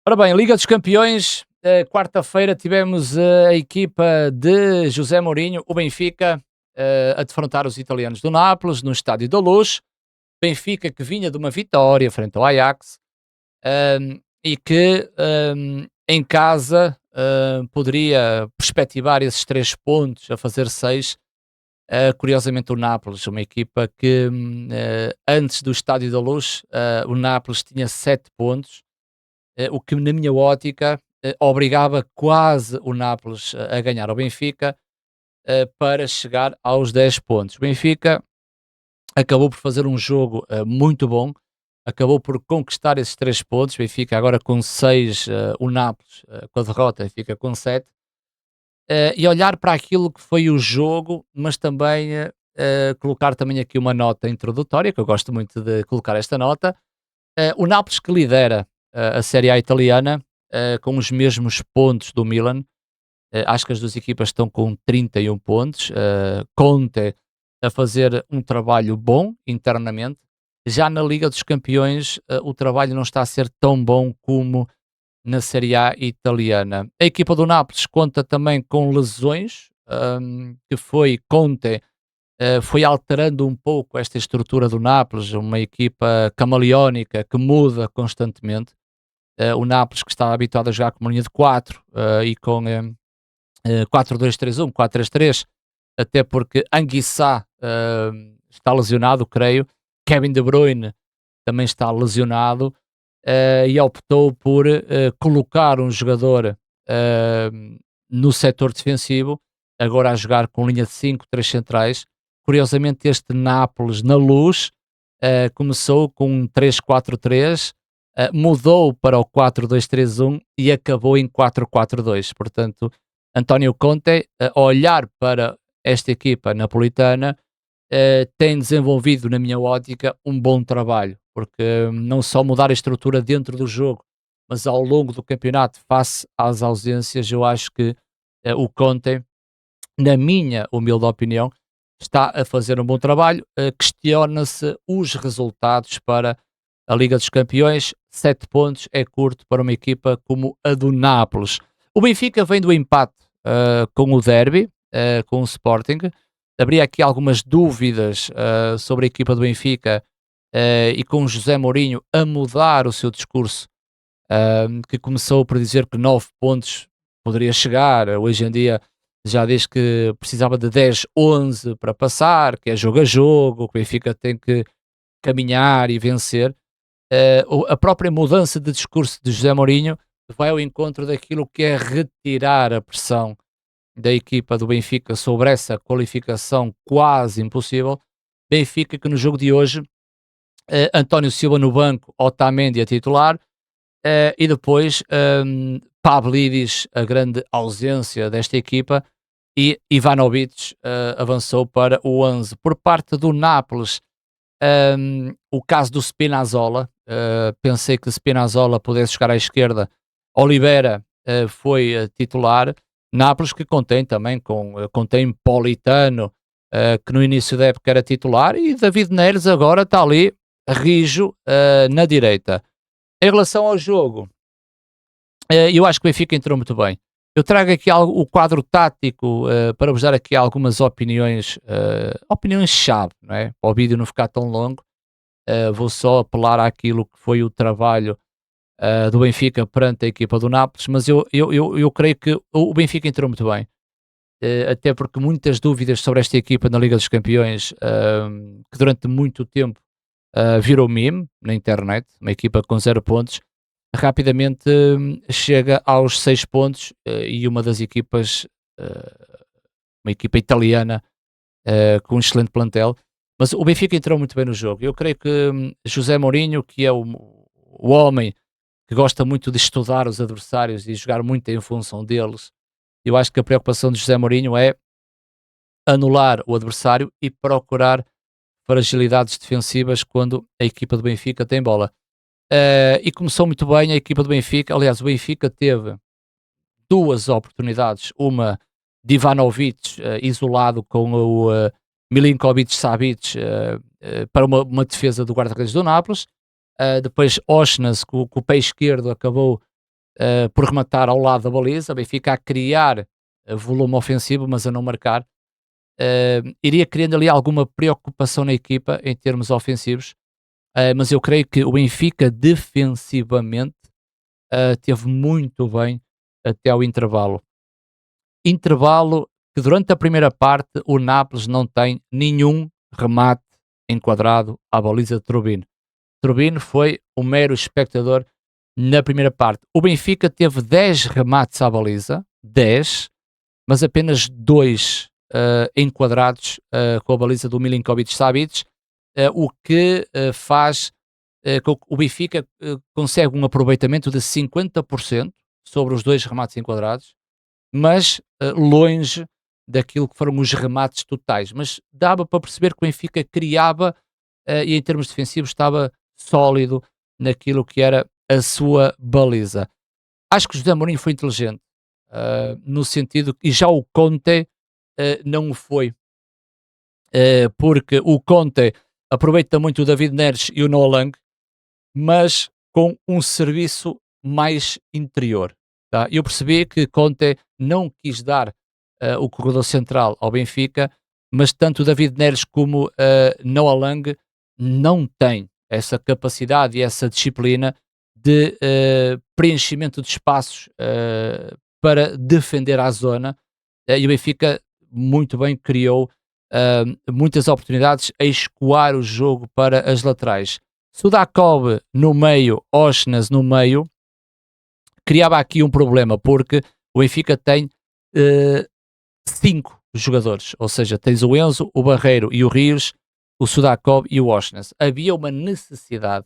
Ora bem, Liga dos Campeões, quarta-feira tivemos a equipa de José Mourinho, o Benfica, a defrontar os italianos do Nápoles, no Estádio da Luz. Benfica que vinha de uma vitória frente ao Ajax, e que em casa poderia perspectivar esses 3 pontos a fazer 6. Curiosamente o Nápoles, uma equipa que antes do Estádio da Luz, o Nápoles tinha 7 pontos, o que na minha ótica obrigava quase o Nápoles a ganhar ao Benfica para chegar aos 10 pontos. O Benfica acabou por fazer um jogo muito bom, acabou por conquistar esses 3 pontos. Benfica agora com 6, o Nápoles com a derrota fica com 7. E olhar para aquilo que foi o jogo, mas também colocar também aqui uma nota introdutória, que eu gosto muito de colocar esta nota. O Nápoles que lidera a Série A italiana, com os mesmos pontos do Milan. Acho que as duas equipas estão com 31 pontos. Conte a fazer um trabalho bom internamente. Já na Liga dos Campeões, o trabalho não está a ser tão bom como na Série A italiana. A equipa do Nápoles conta também com lesões, que foi Conte, foi alterando um pouco esta estrutura do Nápoles, uma equipa camaleónica que muda constantemente. O Nápoles que estava habituado a jogar com uma linha de 4 e com 4-2-3-1, 4-3-3, até porque Anguissa está lesionado, creio. Kevin De Bruyne também está lesionado, e optou por colocar um jogador no setor defensivo, agora a jogar com linha de 5, 3 centrais. Curiosamente este Nápoles na Luz começou com um 3-4-3, mudou para o 4-2-3-1 e acabou em 4-4-2. Portanto, António Conte, a olhar para esta equipa napolitana, tem desenvolvido, na minha ótica, um bom trabalho, porque não só mudar a estrutura dentro do jogo, mas ao longo do campeonato, face às ausências, eu acho que o Conte, na minha humilde opinião, está a fazer um bom trabalho. Questiona-se os resultados para a Liga dos Campeões. 7 pontos é curto para uma equipa como a do Nápoles. O Benfica vem do empate com o Derby, com o Sporting. Abri aqui algumas dúvidas sobre a equipa do Benfica e com José Mourinho a mudar o seu discurso, que começou por dizer que 9 pontos poderia chegar. Hoje em dia já diz que precisava de 10, 11 para passar, que é jogo a jogo, que o Benfica tem que caminhar e vencer. A própria mudança de discurso de José Mourinho vai ao encontro daquilo que é retirar a pressão da equipa do Benfica sobre essa qualificação quase impossível. Benfica que no jogo de hoje, António Silva no banco, Otamendi a titular, e depois Pavlidis, a grande ausência desta equipa, e Ivanovic avançou para o 11. Por parte do Nápoles, o caso do Spinazzola, pensei que Spinazzola pudesse jogar à esquerda. Oliveira foi titular. Nápoles que contém também, contém Politano, que no início da época era titular, e David Neres agora está ali, rijo, na direita. Em relação ao jogo, eu acho que o Benfica entrou muito bem. Eu trago aqui o quadro tático para vos dar aqui algumas opiniões-chave, não é? Para o vídeo não ficar tão longo, vou só apelar àquilo que foi o trabalho do Benfica perante a equipa do Nápoles, mas eu creio que o Benfica entrou muito bem, até porque muitas dúvidas sobre esta equipa na Liga dos Campeões, que durante muito tempo virou meme na internet, uma equipa com 0 pontos, rapidamente chega aos 6 pontos, e uma das equipas, uma equipa italiana com um excelente plantel, mas o Benfica entrou muito bem no jogo. Eu creio que José Mourinho, que é o homem que gosta muito de estudar os adversários e jogar muito em função deles, eu acho que a preocupação de José Mourinho é anular o adversário e procurar fragilidades defensivas quando a equipa do Benfica tem bola. E começou muito bem a equipa do Benfica. Aliás, o Benfica teve 2 oportunidades, uma de Ivanovic isolado com o Milinkovic-Savic para uma defesa do guarda-redes do Nápoles. Depois Osnas, com o pé esquerdo, acabou por rematar ao lado da baliza, o Benfica a criar volume ofensivo, mas a não marcar. Iria criando ali alguma preocupação na equipa em termos ofensivos, mas eu creio que o Benfica defensivamente teve muito bem até ao intervalo. Intervalo que durante a primeira parte o Nápoles não tem nenhum remate enquadrado à baliza de Turbine. Turbine foi um mero espectador na primeira parte. O Benfica teve 10 remates à baliza, 10, mas apenas 2 enquadrados com a baliza do Milinkovic-Savic, o que faz que o Benfica consegue um aproveitamento de 50% sobre os 2 remates enquadrados, mas longe daquilo que foram os remates totais. Mas dava para perceber que o Benfica criava e em termos defensivos estava sólido naquilo que era a sua baliza. Acho que o José Mourinho foi inteligente, no sentido e já o Conte não o foi, porque o Conte aproveita muito o David Neres e o Noah Lang, mas com um serviço mais interior. Tá? Eu percebi que Conte não quis dar o corredor central ao Benfica, mas tanto o David Neres como Noah Lang não têm essa capacidade e essa disciplina de preenchimento de espaços para defender a zona, e o Benfica muito bem criou muitas oportunidades a escoar o jogo para as laterais. Sudakov no meio, Osnas no meio, criava aqui um problema, porque o Benfica tem 5 jogadores, ou seja, tens o Enzo, o Barreiro e o Rios, o Sudakov e o Osnas. Havia uma necessidade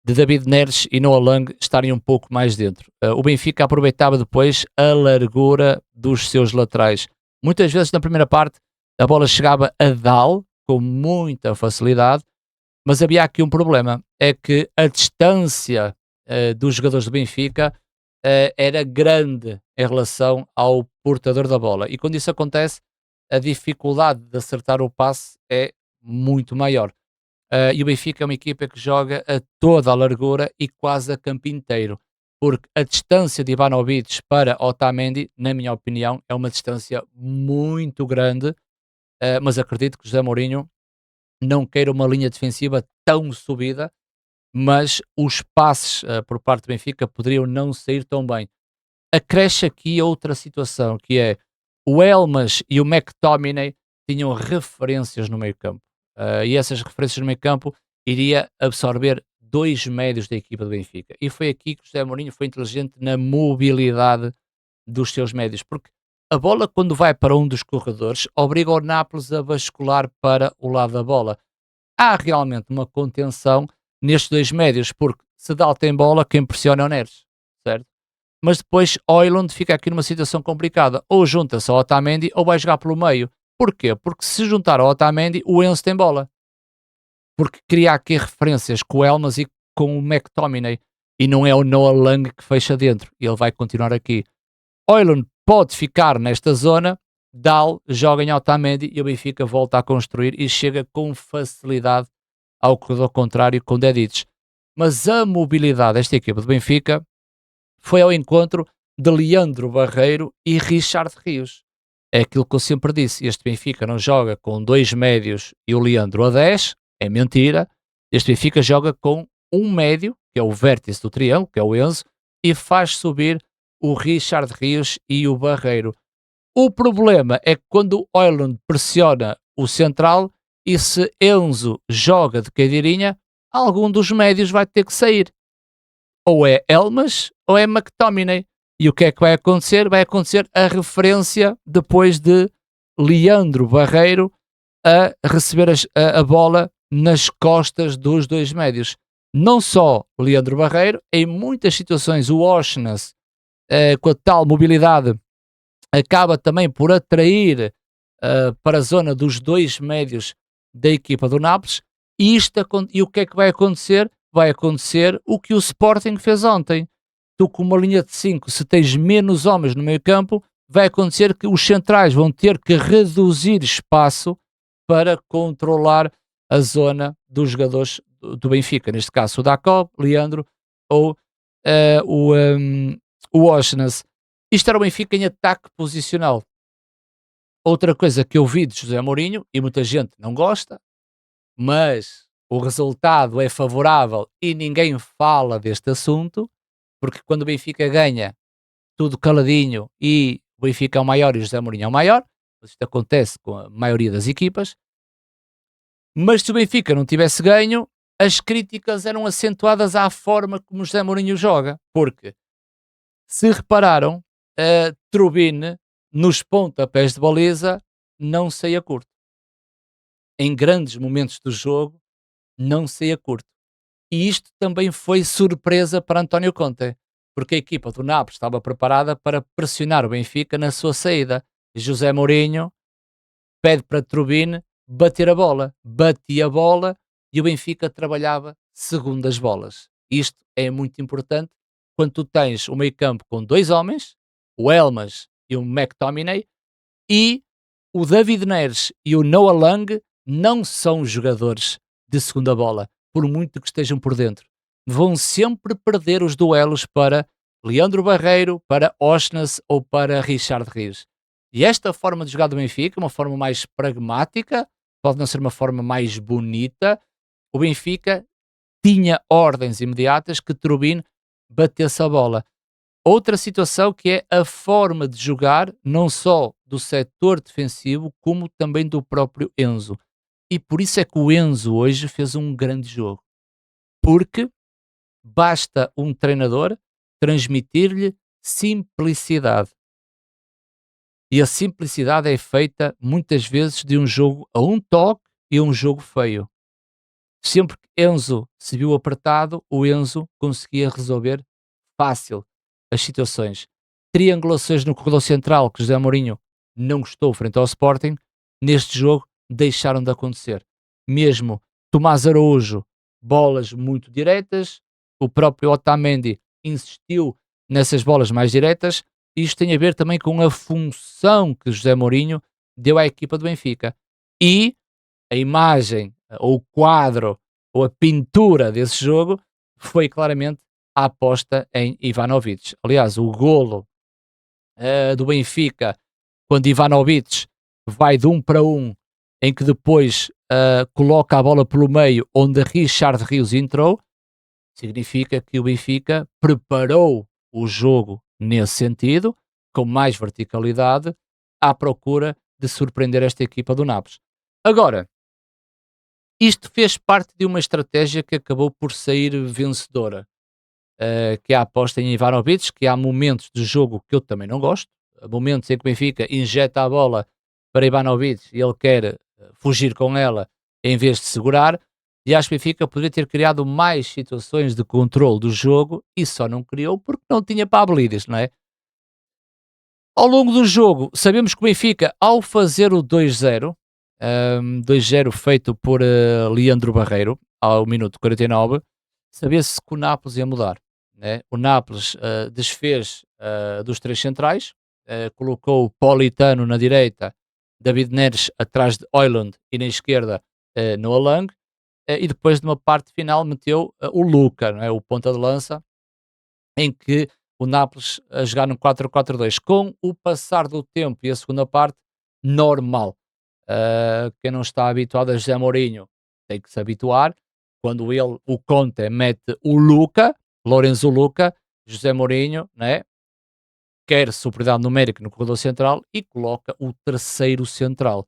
de David Neres e Noah Lang estarem um pouco mais dentro. O Benfica aproveitava depois a largura dos seus laterais. Muitas vezes na primeira parte a bola chegava a Dal com muita facilidade, mas havia aqui um problema, é que a distância dos jogadores do Benfica era grande em relação ao portador da bola. E quando isso acontece, a dificuldade de acertar o passe é muito maior. E o Benfica é uma equipa que joga a toda a largura e quase a campo inteiro, porque a distância de Ivanovic para Otamendi, na minha opinião, é uma distância muito grande, mas acredito que José Mourinho não queira uma linha defensiva tão subida, mas os passes por parte do Benfica poderiam não sair tão bem. Acresce aqui outra situação, que é o Elmas e o McTominay tinham referências no meio campo. E essas referências no meio campo iria absorver 2 médios da equipa do Benfica. E foi aqui que o José Mourinho foi inteligente na mobilidade dos seus médios, porque a bola, quando vai para um dos corredores, obriga o Nápoles a bascular para o lado da bola. Há realmente uma contenção nestes 2 médios, porque se Dal tem bola, quem pressiona é o Neres, certo? Mas depois Højlund fica aqui numa situação complicada, ou junta-se ao Otamendi ou vai jogar pelo meio. Porquê? Porque se juntar ao Otamendi, o Enzo tem bola. Porque cria aqui referências com o Elmas e com o McTominay, e não é o Noah Lang que fecha dentro, ele vai continuar aqui. Højlund pode ficar nesta zona, Dal joga em Otamendi e o Benfica volta a construir e chega com facilidade ao corredor contrário com Dedic. Mas a mobilidade desta equipa do Benfica foi ao encontro de Leandro Barreiro e Richard Rios. É aquilo que eu sempre disse, este Benfica não joga com 2 médios e o Leandro a 10, é mentira. Este Benfica joga com um médio, que é o vértice do triângulo, que é o Enzo, e faz subir o Richard Rios e o Barreiro. O problema é que quando o Højlund pressiona o central e se Enzo joga de cadeirinha, algum dos médios vai ter que sair. Ou é Elmas ou é McTominay. E o que é que vai acontecer? Vai acontecer a referência depois de Leandro Barreiro a receber a bola nas costas dos 2 médios. Não só Leandro Barreiro, em muitas situações o Osnas, com a tal mobilidade, acaba também por atrair para a zona dos 2 médios da equipa do Nápoles. E o que é que vai acontecer? Vai acontecer o que o Sporting fez ontem. Tu, com uma linha de 5, se tens menos homens no meio campo, vai acontecer que os centrais vão ter que reduzir espaço para controlar a zona dos jogadores do Benfica. Neste caso, o Dakov, Leandro ou o Oshness. Isto era o Benfica em ataque posicional. Outra coisa que eu vi de José Mourinho, e muita gente não gosta, mas o resultado é favorável e ninguém fala deste assunto, porque quando o Benfica ganha, tudo caladinho e o Benfica é o maior e o José Mourinho é o maior, mas isto acontece com a maioria das equipas, mas se o Benfica não tivesse ganho, as críticas eram acentuadas à forma como o José Mourinho joga, porque se repararam, a Trubin nos pontapés de baliza não saía curto. Em grandes momentos do jogo, não saía curto. E isto também foi surpresa para António Conte, porque a equipa do Nápoles estava preparada para pressionar o Benfica na sua saída. José Mourinho pede para Trubin bater a bola, batia a bola e o Benfica trabalhava segundo as bolas. Isto é muito importante quando tu tens o meio campo com dois homens, o Elmas e o McTominay, e o David Neres e o Noah Lang não são jogadores de segunda bola, por muito que estejam por dentro. Vão sempre perder os duelos para Leandro Barreiro, para Oshness ou para Richard Rios. E esta forma de jogar do Benfica, uma forma mais pragmática, pode não ser uma forma mais bonita, o Benfica tinha ordens imediatas que Trubin batesse a bola. Outra situação que é a forma de jogar, não só do setor defensivo, como também do próprio Enzo. E por isso é que o Enzo hoje fez um grande jogo. Porque basta um treinador transmitir-lhe simplicidade. E a simplicidade é feita muitas vezes de um jogo a um toque e a um jogo feio. Sempre que Enzo se viu apertado, o Enzo conseguia resolver fácil as situações. Triangulações no corredor central que José Mourinho não gostou frente ao Sporting, neste jogo deixaram de acontecer. Mesmo Tomás Araújo, bolas muito diretas, o próprio Otamendi insistiu nessas bolas mais diretas. Isto tem a ver também com a função que José Mourinho deu à equipa do Benfica. E a imagem, ou o quadro, ou a pintura desse jogo foi claramente a aposta em Ivanovic. Aliás, o golo do Benfica, quando Ivanovic vai de 1 para 1, em que depois coloca a bola pelo meio, onde Richard Rios entrou, significa que o Benfica preparou o jogo nesse sentido, com mais verticalidade, à procura de surpreender esta equipa do Nápoles. Agora, isto fez parte de uma estratégia que acabou por sair vencedora, que é a aposta em Ivanovic, que há momentos de jogo que eu também não gosto, momentos em que o Benfica injeta a bola para Ivanovic e ele quer fugir com ela em vez de segurar, e acho que o Benfica poderia ter criado mais situações de controle do jogo e só não criou porque não tinha Pavlidis, não é? Ao longo do jogo, sabemos que o Benfica, ao fazer o 2-0, 2-0 feito por Leandro Barreiro, ao minuto 49, sabia-se que o Nápoles ia mudar. Né? O Nápoles desfez dos três centrais, colocou o Politano na direita, David Neres atrás de Højlund e na esquerda no Alang, e depois de uma parte final meteu o Luca, não é? O ponta de lança, em que o Nápoles a jogar no 4-4-2. Com o passar do tempo e a segunda parte, normal. Quem não está habituado a José Mourinho tem que se habituar. Quando ele, o Conte, mete o Luca, Lorenzo Luca, José Mourinho, né, quer superioridade numérica no corredor central e coloca o terceiro central.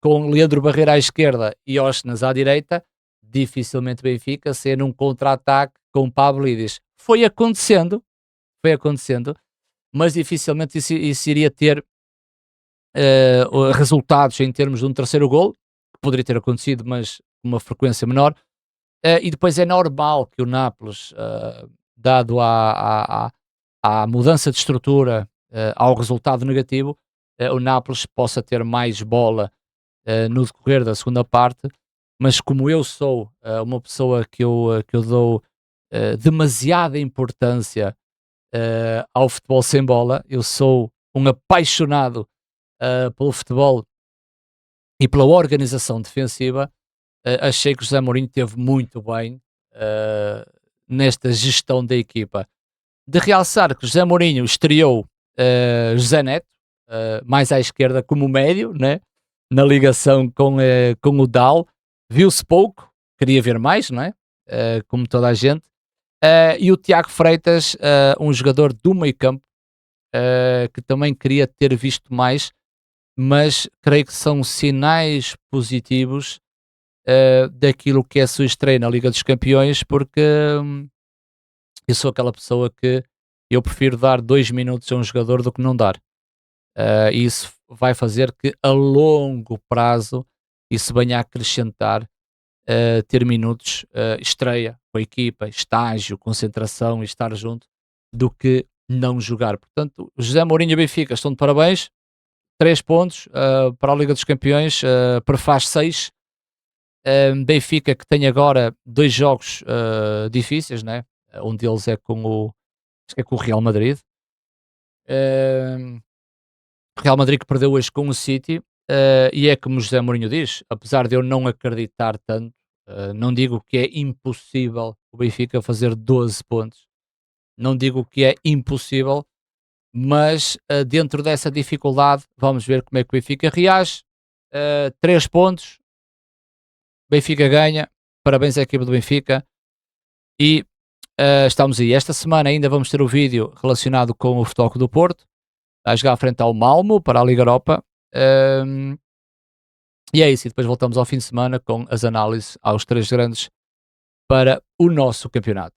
Com Leandro Barreira à esquerda e Osnas à direita, dificilmente Benfica ser num contra-ataque com Pavlidis. Foi acontecendo, mas dificilmente isso iria ter resultados em termos de um terceiro gol, que poderia ter acontecido, mas com uma frequência menor. E depois é normal que o Nápoles, dado à mudança de estrutura, ao resultado negativo, o Nápoles possa ter mais bola no decorrer da segunda parte, mas como eu sou uma pessoa que eu dou demasiada importância ao futebol sem bola, eu sou um apaixonado pelo futebol e pela organização defensiva, achei que o José Mourinho teve muito bem nesta gestão da equipa. De realçar que José Mourinho estreou José Neto, mais à esquerda como médio, né? Na ligação com o Dal. Viu-se pouco, queria ver mais, não é? Como toda a gente. E o Tiago Freitas, um jogador do meio campo, que também queria ter visto mais, mas creio que são sinais positivos daquilo que é a sua estreia na Liga dos Campeões, porque eu sou aquela pessoa que eu prefiro dar 2 minutos a um jogador do que não dar. E isso vai fazer que a longo prazo isso venha a acrescentar ter minutos, estreia com a equipa, estágio, concentração e estar junto, do que não jogar. Portanto, José Mourinho e Benfica estão de parabéns, 3 pontos para a Liga dos Campeões, prefaz 6. Benfica que tem agora 2 jogos difíceis, né? Um deles é com o, acho que é com o Real Madrid. Real Madrid que perdeu hoje com o City, e é como José Mourinho diz, apesar de eu não acreditar tanto, não digo que é impossível o Benfica fazer 12 pontos, não digo que é impossível, mas dentro dessa dificuldade, vamos ver como é que o Benfica reage. 3 pontos, Benfica ganha, parabéns à equipa do Benfica, e estamos aí. Esta semana ainda vamos ter o vídeo relacionado com o Futebol Clube do Porto, a jogar frente ao Malmo para a Liga Europa. E é isso, e depois voltamos ao fim de semana com as análises aos 3 grandes para o nosso campeonato.